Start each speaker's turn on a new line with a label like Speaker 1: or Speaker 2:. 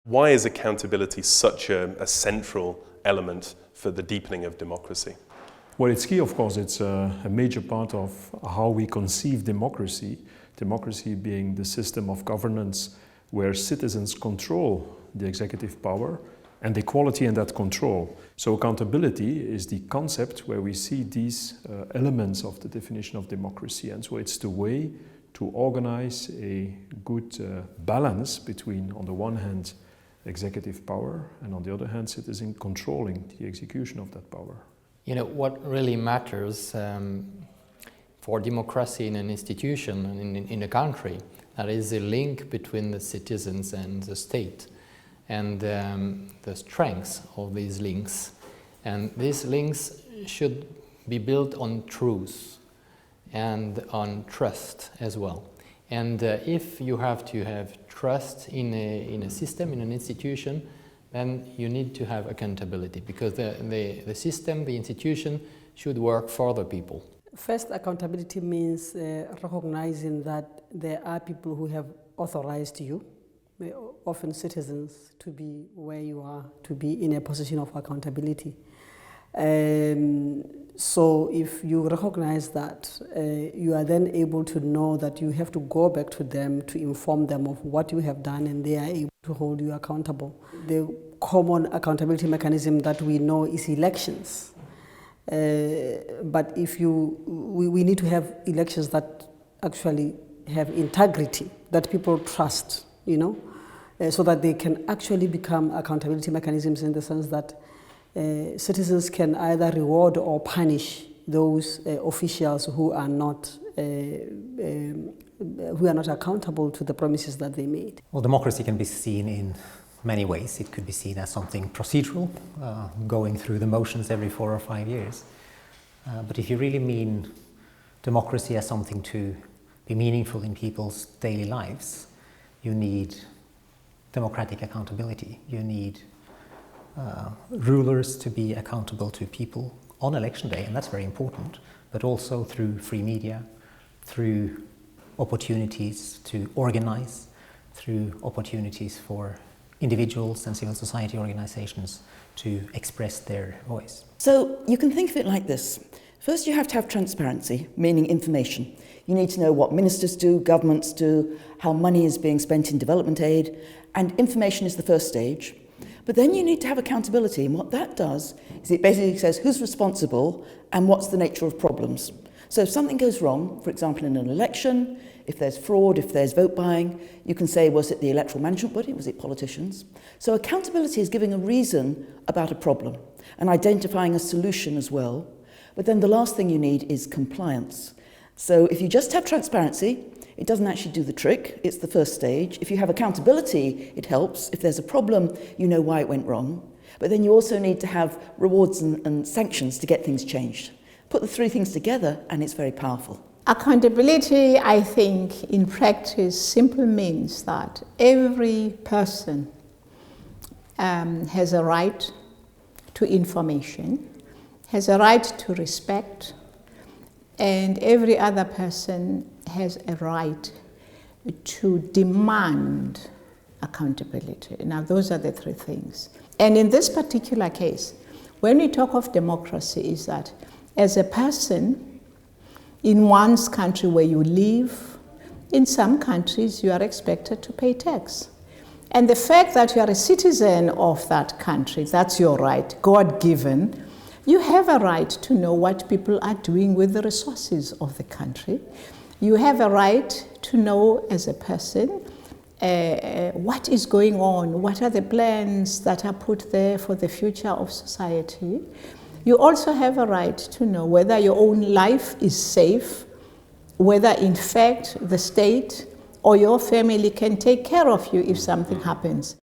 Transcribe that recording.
Speaker 1: Why is accountability such a central element for the deepening of democracy?
Speaker 2: Well, it's key, of course. It's a major part of how we conceive democracy. Democracy being the system of governance where citizens control the executive power and the quality in that control. So accountability is the concept where we see these elements of the definition of democracy. And so it's the way to organize a good balance between, on the one hand, executive power, and on the other hand, citizen controlling the execution of that power.
Speaker 3: You know, what really matters for democracy in an institution and in a country, that is the link between the citizens and the state, and the strengths of these links. And these links should be built on truth and on trust as well. And if you have to have trust in a system, in an institution, then you need to have accountability, because the system, the institution, should work for the people.
Speaker 4: First, accountability means recognizing that there are people who have authorized you, often citizens, to be where you are, to be in a position of accountability. So if you recognize that, you are then able to know that you have to go back to them to inform them of what you have done, and they are able to hold you accountable. The common accountability mechanism that we know is elections. But if we need to have elections that actually have integrity, that people trust, you know, so that they can actually become accountability mechanisms, in the sense that citizens can either reward or punish those officials who are not accountable to the promises that they made.
Speaker 5: Well, democracy can be seen in many ways. It could be seen as something procedural, going through the motions every 4 or 5 years. But if you really mean democracy as something to be meaningful in people's daily lives, you need democratic accountability. You need rulers to be accountable to people on election day, and that's very important, but also through free media, through opportunities to organize, through opportunities for individuals and civil society organizations to express their voice.
Speaker 6: So you can think of it like this. First, you have to have transparency, meaning information. You need to know what ministers do, governments do, how money is being spent in development aid, and information is the first stage. But then you need to have accountability, and what that does is it basically says who's responsible and what's the nature of problems. So if something goes wrong, for example in an election, if there's fraud, if there's vote buying, you can say, was it the electoral management body, was it politicians? So accountability is giving a reason about a problem and identifying a solution as well. But then the last thing you need is compliance. So if you just have transparency, it doesn't actually do the trick. It's the first stage. If you have accountability, it helps. If there's a problem, you know why it went wrong. But then you also need to have rewards and sanctions to get things changed. Put the three things together and it's very powerful.
Speaker 7: Accountability, I think, in practice simply means that every person has a right to information, has a right to respect, and every other person has a right to demand accountability. Now, those are the three things. And in this particular case, when we talk of democracy, is that as a person in one's country where you live, in some countries you are expected to pay tax. And the fact that you are a citizen of that country, that's your right, God-given. You have a right to know what people are doing with the resources of the country. You have a right to know as a person what is going on, what are the plans that are put there for the future of society. You also have a right to know whether your own life is safe, whether in fact the state or your family can take care of you if something happens.